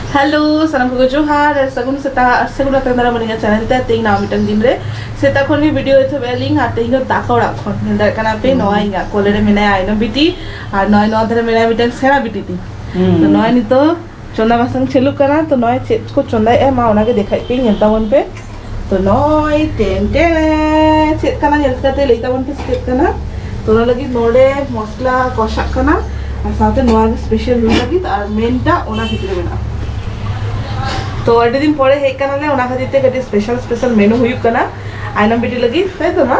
hello सानम को जोहार सगुन सेता सेगुना तंदरा मनिया चैनल ते तेई ना मिटन दिन रे सेता खन भी वीडियो एथो बेलिंग आते हिनो दाकोड़ा खन नेदा कना पे नोइंगा कोलेरे मेने आइनो बिटी और नय न धरे मेने मिटन सेरा बिटी ती तो नय नि तो चंदा बासंग चलू कना तो नय चेत को चंदा ए मा ओना के देखाइ पे नेता वन पे तो नय टेन टेन चेत कना नेल काते लेता वन पे चेत कना तो लगी नोडे मसला कषा कना और साथे नोआ स्पेशल हुई लगी और मेनटा ओना भितरे मेना तो अड्डे दिन पड़े हे कना ले ओना खातिर ते कटी स्पेशल मेनू हुई कना आइनम बेटी लगी सही तो ना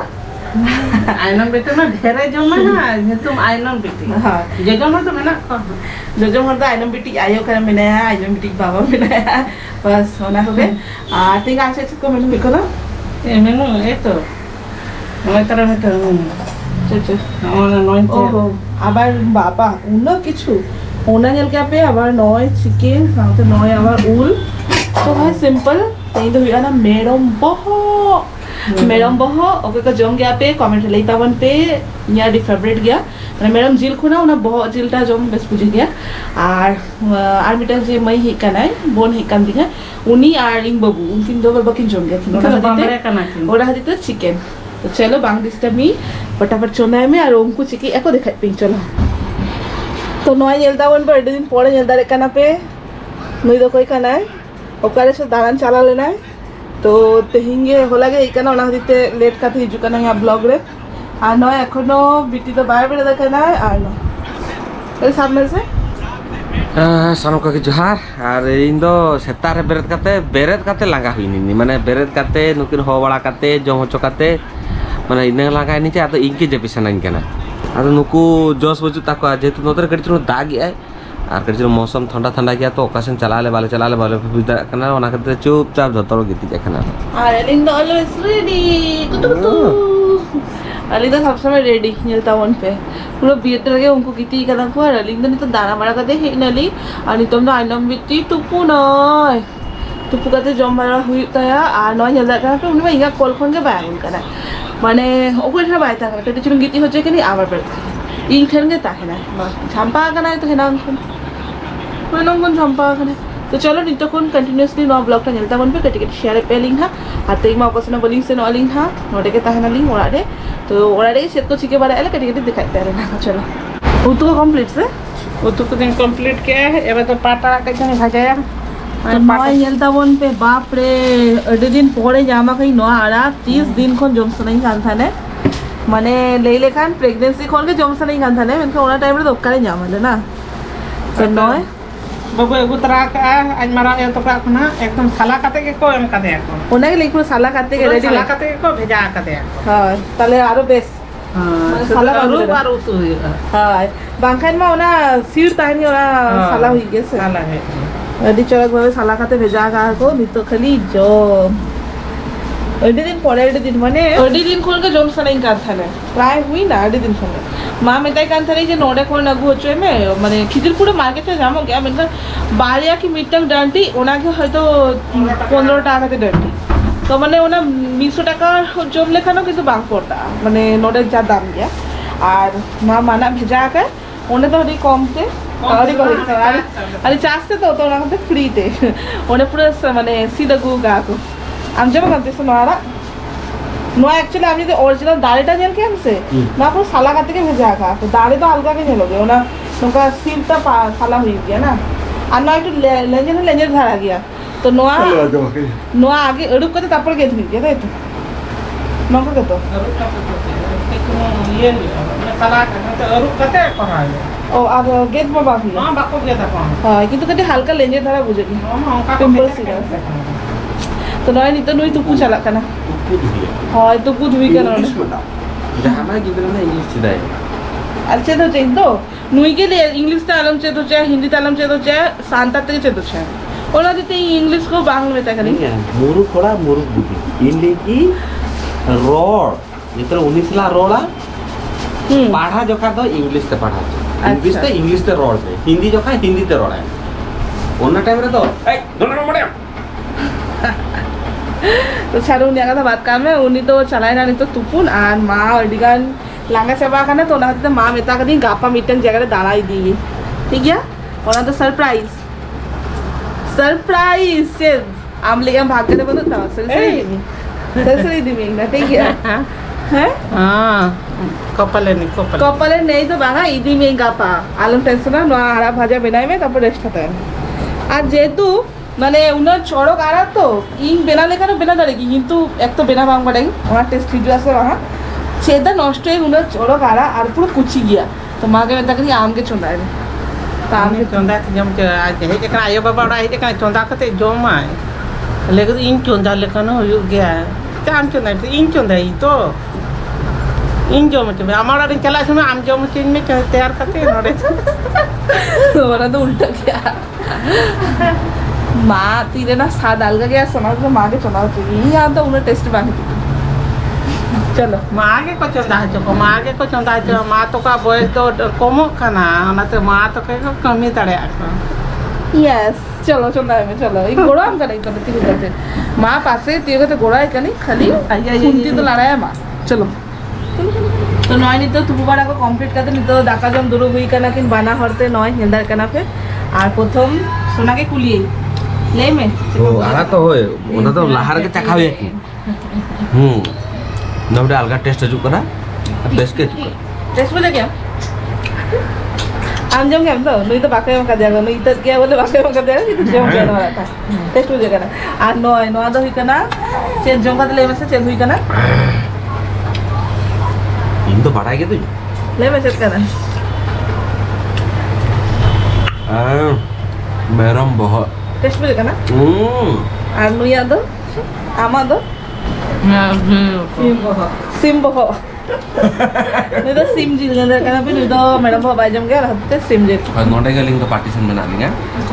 आइनम बेटी में ढेरे जमा है जे तुम आइनम बेटी हां जजम तो मेना जजम हर आइनम बेटी आयो करे मेने आइनम बेटी बाबा मेने बस ओना हो गए आ तिंग आसे को मेनू हुई कना ए मेनू ए तो ओय तरह में तो चल ओना नोइन ओहो আবার বাবা অন্য কিছু ওনা গেল কে আবার নয় চিকেন সাথে নয় আবার উল তো ভাই সিম্পল তেই তো हुआ ना मैडम बहो ओके का जम गया पे कमेंट लेता वन पे या डी फेवरेट गया মানে मैडम जिल खुना उना बहो जिलटा जम बेस बुझे गया আর মিটার যে মই হি কানাই বোন হি কান দিগা উনি আর ইং বাবু উনকিন দো বাকিন জম गया तो बामरे काना ओरा हाथी चिकेन तो चलो बांग डिस्टर्ब मी फटाफट चोना में और ओमको चिकी एको दिखाई पिंग चलो तो नय नेलदा वन पर दिन पड़े नेलदा रे काना पे नई दो कोई काना है ओकारे से दालान चला लेना है तो तेहिंगे होला गे इकाना ओना दिते लेट काते हिजु काना या ब्लॉग रे आ नय एखोनो बिटी तो बाय बेरे देखाना है आ न ए सामने से सानम को जोहार और इन दो सेतारे बेरेद काते लांगा हुईनी माने बेरेद काते नुकिन हो बड़ा काते जम होचो काते माने इने लांगा निचे आतो इनके जेपि सनाइन कना आतो नुकु जोश बजु ताको जेतु नोदर कडिचो दाग आय और कडिचो मौसम ठंडा ठंडा गया तो ओकासन चलाले बाले बुझदा कना ओना कते चुपचाप जतरो गिति देखना आ एलिंग दो ऑलवेज रेडी कुतु अली तो सब समय रेडी नेलता वन पे पूरा बियटर के उनको गिती कदा को अलिंग तो दाना बड़ा कदे हे नली अनि तुम तो आइनम बिती टुपु नय टुपु कते जम बड़ा हुई तया आ नय नेलदा का तो उनमें इंगा कॉल फोन के बायन कना माने ओको इठा बायता का कते चुन गिती होचे कि आवर पर इन ठन के ताहेना झंपा कना तो हेना कोन झंपा कना तो चलो नितकोन कंटिन्यूअसली नो ब्लॉग ता नेलता वन पे कटी कटी शेयर पे लिंक हा आते मा ओकसना बोलिंग से नो लिंक हा नोटे के ताहेना लिंक ओराडे तो ओराडे सेट को चिके बारे एला कटी कटी दिखाते रहे ना चलो उतु कंप्लीट से उतु को दिन कंप्लीट के एबे तो पाटा कैसे भाजाया तो नय नेलता वन पे बाप रे अडे दिन पड़े जामा कई नो आरा 30 दिन खन जमस नहीं कान थाने माने ले लेखान प्रेगनेंसी खन के जमस नहीं कान थाने मेनका ओना टाइम रे दक्कारे जामाले ना तो नय बाबू एगुतरा का आज मारा ए तो का एकदम साला काते के को एम काते को ओना के लेखु साला काते के रेडी साला काते को भेजा काते हां ताले आरो बेस हां साला आरो बारो तो हां बांखान मा ओना सिर तानी ओना साला हुई गे से साला है अडी चरक भावे साला काते भेजा का को नितो खाली जो अडी दिन पड़े अडी दिन माने अडी दिन खोल के जम सनाई का थाने प्राय हुई ना अडी दिन खोल मां मेताई कान थाने जे नोडे कोन अगु होचो में माने खिजिरपुर मार्केट में जामो गया मतलब बारिया की मिटक डांटी ओना के हयतो 15 टाका ते डांटी तो माने ओना 200 टाका जम लेखानो किंतु बांग पड़ता माने नोडे जा दाम गया और मां माना भेजा के ओने तो हडी कम थे अरे चास्ते तो ओना के फ्री थे ओने पूरा माने सीधा गु गा को हम जब करते सो नोरा नो एक्चुअली हम जो ओरिजिनल दाढ़ीटा नेल के हमसे ना पूरा साला काटे के भेजा का तो दाढ़ी तो हल्का के नेलोगे ओना नोका सीलता साला हुई गया ना और ना एक लेंजर धरा गया तो नोआ आगे अड़ुक करते तापर के धुई गया तो नोका के तो ये साला काते अड़ुक करते करा ओ और गेट में बाकी हां बाको गया था हां किंतु कते हल्का लेंजर धरा बुझेगी हां का पिंपल सीधा तो नय नि तो नई तुपु चला कना हां तुपु धुई कना जहां गिदरा ना इंग्लिश चिदाय अच्छे तो चेन तो नुई के लिए इंग्लिश तालम चे तो चाहे हिंदी तालम चे तो चाहे शांता तक चे तो चाहे ओला दिते इंग्लिश को बांग में तक नहीं मुरु थोड़ा मुरु बुद्धि इंडी की रोड इतर 19 ला रोला पढ़ा जोखा तो इंग्लिश ते पढ़ा इंग्लिश ते रोड पे हिंदी जोखा हिंदी ते रोड है ओना टाइम रे तो ए दोनों मडे तो छाड़ू उन्हीं का बात काम है उन्हीं तो चलाए ना नहीं तो तुपुन आन माँ अडिगान लांगा चबा खाना तो ना तो माँ मेता कदी गापा मीटिंग जगह दाना ही दी ठीक है और ना तो सरप्राइज सरप्राइज चेन आम लेके हम भाग गए बंद था सर दी ना ठीक है हैं कपले नहीं कपले नहीं तो बागा इदी में गापा आलम टेंशन ना नोआ हरा भाजा बनाई में तब रेस्ट होता है आज जेतु माने उन्हें चौड़क आरा तो इन बेना लेकर बेना दाड़ेगी किंतु एक तो बेना बांग बड़ाई हमारा टेस्ट वीडियो आसे वहाँ चेदा नष्ट है उन्हें चौड़क आरा और पूरा कुची गया तो माँ के में तक आम के चुंदा है तो आम के चुंदा जम आज हे जकना आयो बाबा उड़ा हे जकना चुंदा कते जोमाय लेकिन इन चुंदा लेकिन हो गया आम चुंदा इन चुंदा ही तो इन जो मत हमारा दिन चला समय आम जो मत में तैयार करते हैं नोड़े हमारा तो उल्टा गया माँ तीरे ना साथ डाल गया सुना तो माँ के चुनाव चाहिए यहाँ तो उन्हें टेस्ट मांगी चलो माँ के को चुंदा है चुको माँ के को चुंदा है माँ तो का बॉय तो कमो खाना ना तो माँ तो के कमी तड़े आको यस चलो चुंदा में चलो एक गोड़ा हम करें तो तीर करते माँ पासे तीर करते गोड़ा है कहीं खाली कुंती तो लड़ा है माँ चलो तो नॉय नहीं तो तुबुबाड़ा को कंप्लीट करते नहीं तो दाका जम दूर हुई करना किन बना हरते नॉय हेल्दार करना पे और प्रथम सोना के कुलिए ले में ओ आला तो होए ओना तो लहार के चखावे की नवडे अलगा टेस्ट हजू करा बेस के टेस्ट बोले क्या आम जम क्या तो नहीं तो बाकी में कर दिया नहीं तो क्या बोले बाकी में कर दिया कि तो जम जाने वाला था टेस्ट हो जाएगा ना नॉय नॉय तो हुई करना चेंज जम का ले में से चेंज हुई करना इन तो बढ़ाएंगे तो ले मैं चेक करना मैरम बहुत टेस्ट भी देखना और नुया दो आमा दो सिम बहो नहीं तो सिम जी अंदर करना भी नहीं तो मैडम भाई बाई जम गया रहते सिम जी नोटे के लिंक तो पार्टीशन बना लेंगे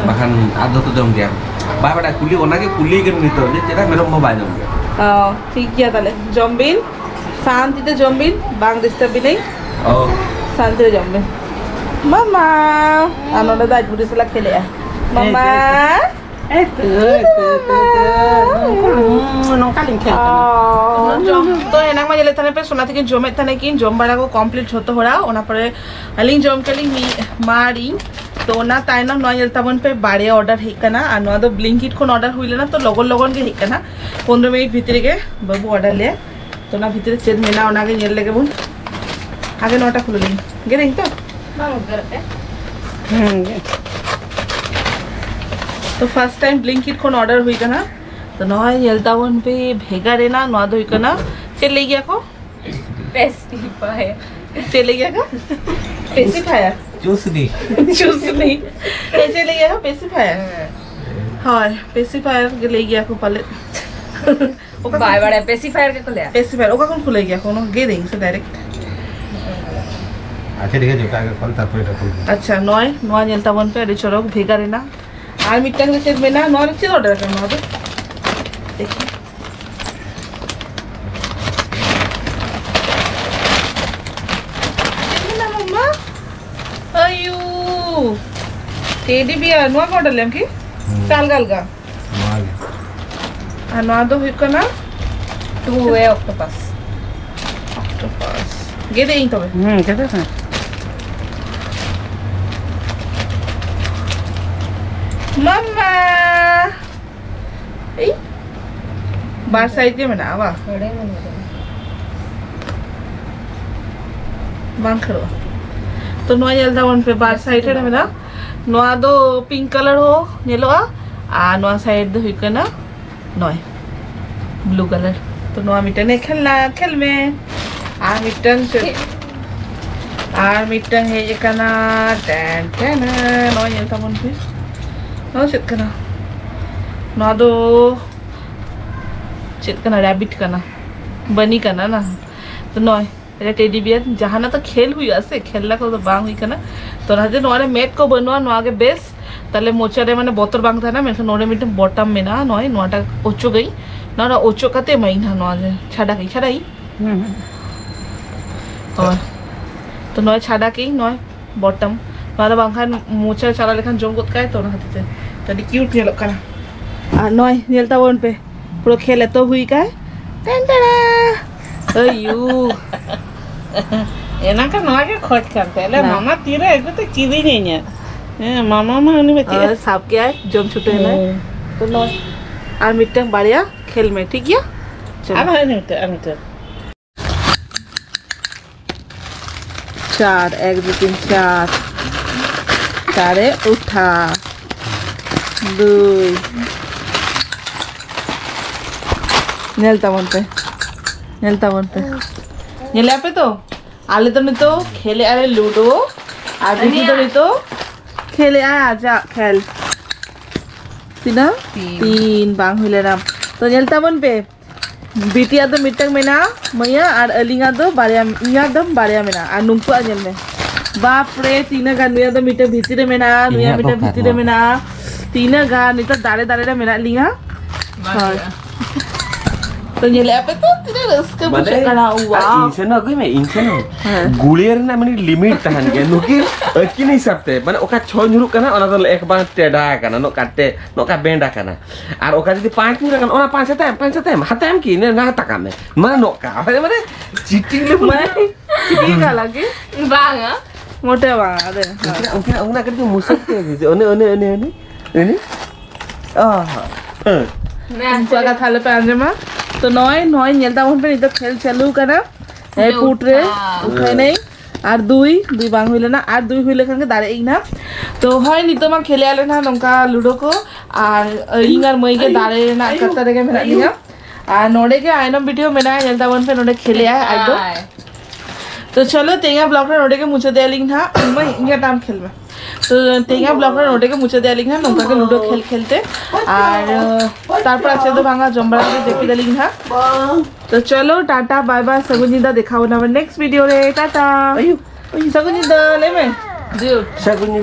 bahkan ada तो जम गया बाय बड़ा कुली ओना के कुली के नहीं तो जे तेरा मैडम भाई बाई जम गया ठीक किया ताले जम्बिन शांति ते जम्बिन बांग डिस्टर्ब भी नहीं शांति ते जम्बिन मामा आनंद दाई पूरी सला खेले मामा तो एना मा जले तने पे सुना थी कि जमे तने कि जम बड़ा को कंप्लीट होतो होड़ा ओना परे अलिंग जम केलिंग मी मारी तो ना ताइना नय तबन पे बाड़े ऑर्डर हेकना आ नो दो ब्लिंकिट कोन ऑर्डर हुइले ना तो लगन लगन के हेकना 15 मिनट भीतर के बाबू ऑर्डर ले तो ना भीतर चेद मेना ओना के नेल लेके बुन आगे नोटा खुले गे नहीं तो तो फर्स्ट टाइम ब्लिंकिट कोन ऑर्डर हुई कना तो नय नेलता वन पे भेगा रे ना नो दो हिकना चले गया को पेस्टिफायर चले गया का पेस्टिफायर जूस नहीं ऐसे ले गया पेसिफायर हाँ पेसिफायर ले गया को पहले बाय बड़ा पेसिफायर के खुले पेसिफायर ओका कौन खुले गया कोनो गे देंगे से डायरेक्ट अच्छा ठीक है जो का कॉल था फिर रखो अच्छा नॉय नॉय नेलता वन पे अरे चलो भेगा रे ना आर मिटन के चेक में ना नॉय चीज ऑर्डर करना तो देखिए टेडी बियर नुआ का ऑर्डर लेम की साल गाल का नुआ दो हिकना 2 वे ऑक्टोपस गे देई तबे केते से मम्मा ए बार साइड के मना वा बड़े मन बांग करो तो नुआ जल्दा वन पे बार साइड है ना नुआ दो पिंक कलर हो येलो आ नुआ साइड दो हिकना नॉय ब्लू कलर तो नुआ मिटन खेलना खेल में आ मिटन से आ मिटन है ये कना टेन टेन नुआ जल्दा वन पे नुआ चित कना नुआ दो चित कना रैबिट कना बनी कना ना तो नॉय टेडी बियर जहाँ ना तो खेल हुई आसे खेलना को तो बांग हुई कना तो ना नोरे मेट को बनवा नो आगे बेस ताले मोचारे माने बोतर बांग था ना मेरे नोरे मिट बॉटम में ना नोय नोटा ओचो गई ना ओचो कते मई ना नो आगे छाड़ा गई और तो नोय छाड़ा की नोय बॉटम वाला बांखान मोचा चला लेखान जोम गोत काय तो ना हते तडी क्यूट नेलो कना आ नोय नेलता वन पे पूरा खेले तो हुई काय टन टन अयू एना का नवा के खोज करते ले मामा तीरे एक तो चीज ही नहीं है मामा मा उन्हीं में और साफ किया है जम छुटे है तो नौ और मिट्टन बढ़िया खेल में ठीक है अब है नहीं तो 4 1 2 3 4 चारे उठा 2 नेल तावन पे नेले पे तो आले तो नहीं तो खेले आले लूडो आज तो नहीं तो खेले आजा खेल 3 बांग हुई लेना तो नेल तावन पे बिटिया तो मिट्टक में ना मैया और अलिंगा तो बारिया इया दम बारिया में ना और नुंकु आजल में बाप रे 3 गान नुया तो मिट्टक भीतर में ना नुया मिट्टक भीतर में ना 3 गान नहीं तो दारे दारे ना मेरा लिंगा तो ये ले पे तो तेरे रस्के बुझे करा वाह इनसे ना कोई में इनसे ना गुलियर ना मनी लिमिट तहन के नुकी अकी नहीं सकते माने ओका 6 nyuruk kana ona to ek bang teda kana no ka benda kana ar oka jadi 5 nyuruk kana ona 5 tem hatem ki ne na takame mana no ka mane cheating le मैं ठीक है लगे बांगा मोटे बांग अरे mungkin una kan tu musik ke gitu ini तुमको का थाले पे आने में तो नॉय नेलता वन पे नहीं तो खेल चालू करना ए पुट रे उठे नहीं और दुई बांग हुई लेना और दुई हुई लेखन के दारे एक ना तो है नहीं तो मैं खेले आले ना नौका लूडो को और इंगर मई के दारे ना करता रहे मेरा लिया और नोडे के आइनम वीडियो मेरा नेलता वन पे नोडे खेले आए आई तो चलो तेंगा ब्लॉग में नोडे के मुझे दे लिंक था मैं इंगा टाइम खेल में तो तेंगा ब्लॉग में नोडे के मुझे दे लिंक था नौका के लूडो खेलते और तारपर अच्छे तो भांगा जम्बरा के देखी दे लिंक था तो चलो टाटा बाय बाय सगुनिदा दिखाओ ना नेक्स्ट वीडियो रे टाटा सगुनिदा ले में Sagunya